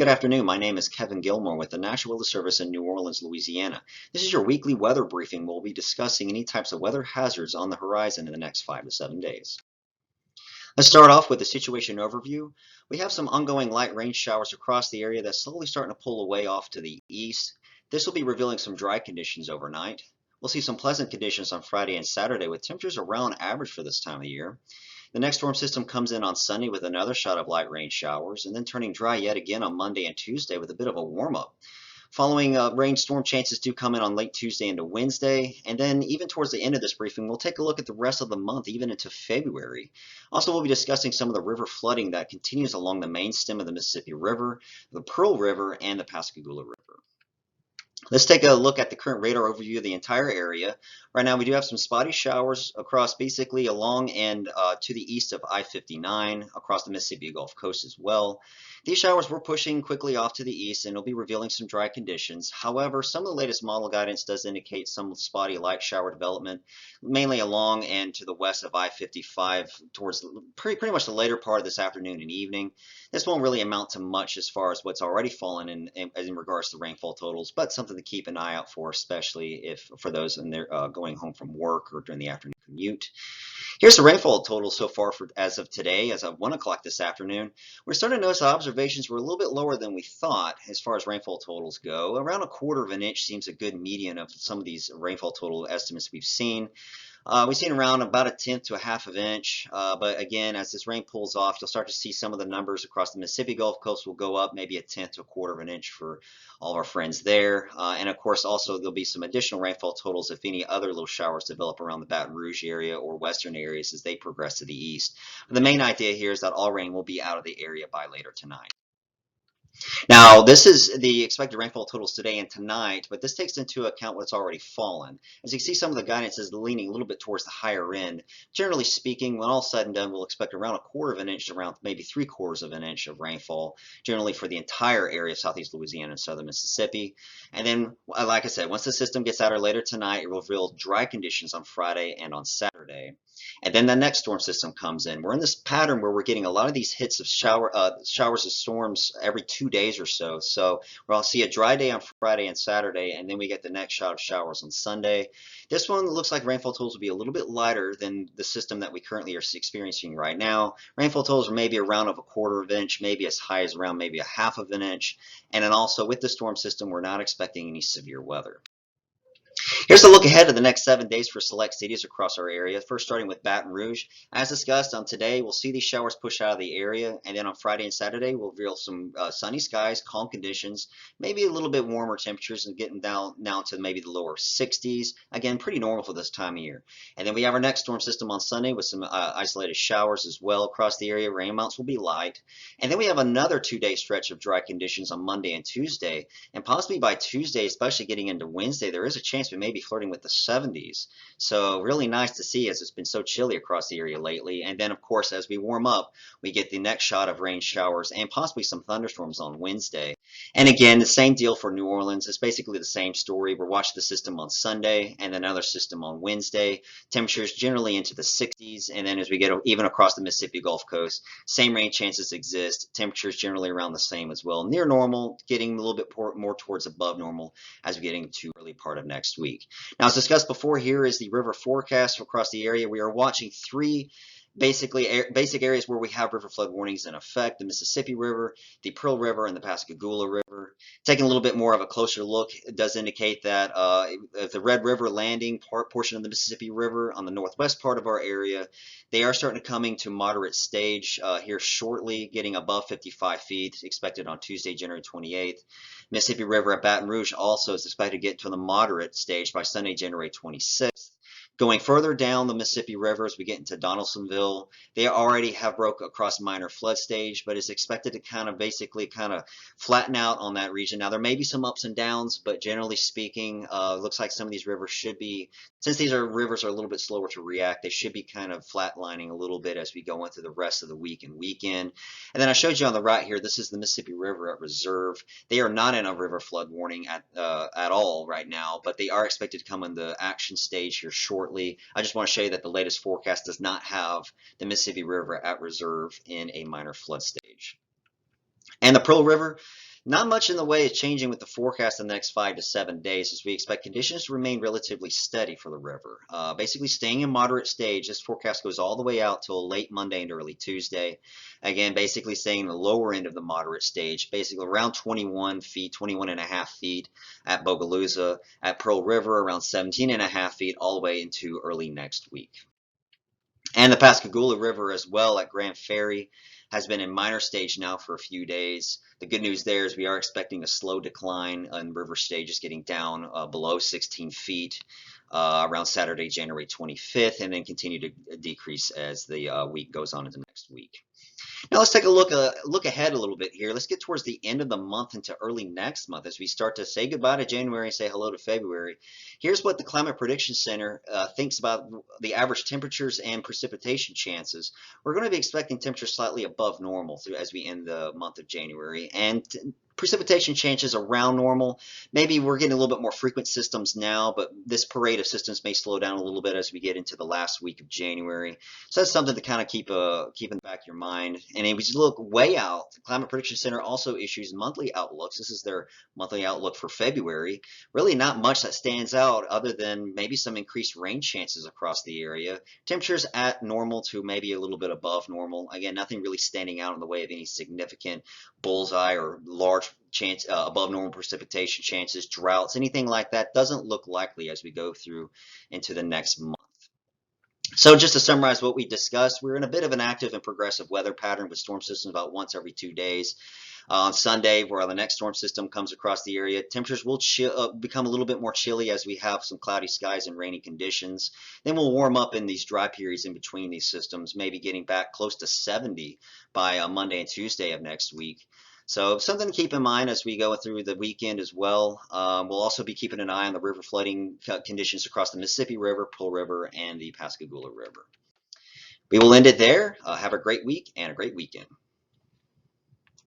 good afternoon. My name is Kevin Gilmore with the National Weather Service in New Orleans, Louisiana. This is your weekly weather briefing. We'll be discussing any types of weather hazards on the horizon in the next 5 to 7 days. Let's start off with the situation overview. We have some ongoing light rain showers across the area that's slowly starting to pull away off to the east. This will be revealing some dry conditions overnight. We'll see some pleasant conditions on Friday and Saturday with temperatures around average for this time of year. The next storm system comes in on Sunday with another shot of light rain showers and then turning dry yet again on Monday and Tuesday with a bit of a warm-up. Following rainstorm chances do come in on late Tuesday into Wednesday, and then even towards the end of this briefing, we'll take a look at the rest of the month, even into February. Also, we'll be discussing some of the river flooding that continues along the main stem of the Mississippi River, the Pearl River, and the Pascagoula River. Let's take a look at the current radar overview of the entire area. Right now we do have some spotty showers across basically along and to the east of I-59, across the Mississippi Gulf Coast as well. These showers were pushing quickly off to the east and will be revealing some dry conditions. However, some of the latest model guidance does indicate some spotty light shower development, mainly along and to the west of I-55 towards pretty much the later part of this afternoon and evening. This won't really amount to much as far as what's already fallen in regards to rainfall totals, but something to keep an eye out for, especially if for those in their going home from work or during the afternoon commute. Here's the rainfall total so far as of today, as of 1 o'clock this afternoon. We're starting to notice that observations were a little bit lower than we thought as far as rainfall totals go. Around 1/4 of an inch seems a good median of some of these rainfall total estimates we've seen. We've seen around about 1/10 to 1/2 of an inch, but again, as this rain pulls off, you'll start to see some of the numbers across the Mississippi Gulf Coast will go up, maybe 1/10 to 1/4 of an inch for all of our friends there. And of course, also there'll be some additional rainfall totals if any other little showers develop around the Baton Rouge area or western areas as they progress to the east. But the main idea here is that all rain will be out of the area by later tonight. Now, this is the expected rainfall totals today and tonight, but this takes into account what's already fallen. As you can see, some of the guidance is leaning a little bit towards the higher end. Generally speaking, when all said and done, we'll expect around 1/4 of an inch to around maybe 3/4 of an inch of rainfall, generally for the entire area of southeast Louisiana and southern Mississippi. And then, like I said, once the system gets out or later tonight, it will reveal dry conditions on Friday and on Saturday. And then the next storm system comes in. We're in this pattern where we're getting a lot of these hits of showers of storms every 2 days or so. So we'll see a dry day on Friday and Saturday, and then we get the next shot of showers on Sunday. This one looks like rainfall totals will be a little bit lighter than the system that we currently are experiencing right now. Rainfall totals are maybe around of 1/4 of an inch, maybe as high as around maybe 1/2 of an inch. And then also with the storm system, we're not expecting any severe weather. Here's a look ahead of the next 7 days for select cities across our area. First, starting with Baton Rouge. As discussed on today, we'll see these showers push out of the area, and then on Friday and Saturday, we'll reveal some sunny skies, calm conditions, maybe a little bit warmer temperatures and getting down now to maybe the lower 60s. Again, pretty normal for this time of year. And then we have our next storm system on Sunday with some isolated showers as well across the area. Rain amounts will be light. And then we have another 2-day stretch of dry conditions on Monday and Tuesday. And possibly by Tuesday, especially getting into Wednesday, there is a chance we may be flirting with the 70s. So really nice to see as it's been so chilly across the area lately. And then of course, as we warm up, we get the next shot of rain showers and possibly some thunderstorms on Wednesday. And again, the same deal for New Orleans. It's basically the same story. We're watching the system on Sunday and another system on Wednesday. Temperatures generally into the 60s. And then as we get even across the Mississippi Gulf Coast, same rain chances exist. Temperatures generally around the same as well. Near normal, getting a little bit more towards above normal as we get into early part of next week. Now, as discussed before, here is the river forecast across the area. We are watching three basic areas where we have river flood warnings in effect: the Mississippi River, the Pearl River, and the Pascagoula River. Taking a little bit more of a closer look, it does indicate that the Red River landing portion of the Mississippi River on the northwest part of our area, they are starting to coming to moderate stage here shortly, getting above 55 feet, expected on Tuesday, January 28th. Mississippi River at Baton Rouge also is expected to get to the moderate stage by Sunday, January 26th. Going further down the Mississippi River as we get into Donaldsonville, they already have broke across minor flood stage, but it's expected to kind of flatten out on that region. Now, there may be some ups and downs, but generally speaking, looks like some of these rivers should be, since these rivers are a little bit slower to react, they should be kind of flatlining a little bit as we go into the rest of the week and weekend. And then I showed you on the right here, this is the Mississippi River at reserve. They are not in a river flood warning at all right now, but they are expected to come in the action stage here shortly. I just want to show you that the latest forecast does not have the Mississippi River at reserve in a minor flood stage. And the Pearl River, Not much in the way is changing with the forecast in the next 5 to 7 days, as we expect conditions to remain relatively steady for the river. Basically staying in moderate stage. This forecast goes all the way out till late Monday and early Tuesday. Again, basically staying in the lower end of the moderate stage, basically around 21 feet, 21 and a half feet at Bogalusa, at Pearl River around 17 and a half feet all the way into early next week. And the Pascagoula River as well at Grand Ferry has been in minor stage now for a few days. The good news there is we are expecting a slow decline in river stages, getting down below 16 feet around Saturday, January 25th, and then continue to decrease as the week goes on into next week. Now let's take a look ahead a little bit here. Let's get towards the end of the month into early next month as we start to say goodbye to January and say hello to February. Here's what the Climate Prediction Center thinks about the average temperatures and precipitation chances. We're going to be expecting temperatures slightly above normal as we end the month of January, and precipitation chances around normal. Maybe we're getting a little bit more frequent systems now, but this parade of systems may slow down a little bit as we get into the last week of January. So that's something to kind of keep in the back of your mind. And if you look way out, the Climate Prediction Center also issues monthly outlooks. This is their monthly outlook for February. Really not much that stands out other than maybe some increased rain chances across the area. Temperatures at normal to maybe a little bit above normal. Again, nothing really standing out in the way of any significant bullseye or large chance above normal precipitation chances, droughts, anything like that doesn't look likely as we go through into the next month. So just to summarize what we discussed, we're in a bit of an active and progressive weather pattern with storm systems about once every 2 days. On Sunday, where the next storm system comes across the area, temperatures will become a little bit more chilly as we have some cloudy skies and rainy conditions. Then we'll warm up in these dry periods in between these systems, maybe getting back close to 70 by Monday and Tuesday of next week. So something to keep in mind as we go through the weekend as well. We'll also be keeping an eye on the river flooding conditions across the Mississippi River, Pearl River, and the Pascagoula River. We will end it there. Have a great week and a great weekend.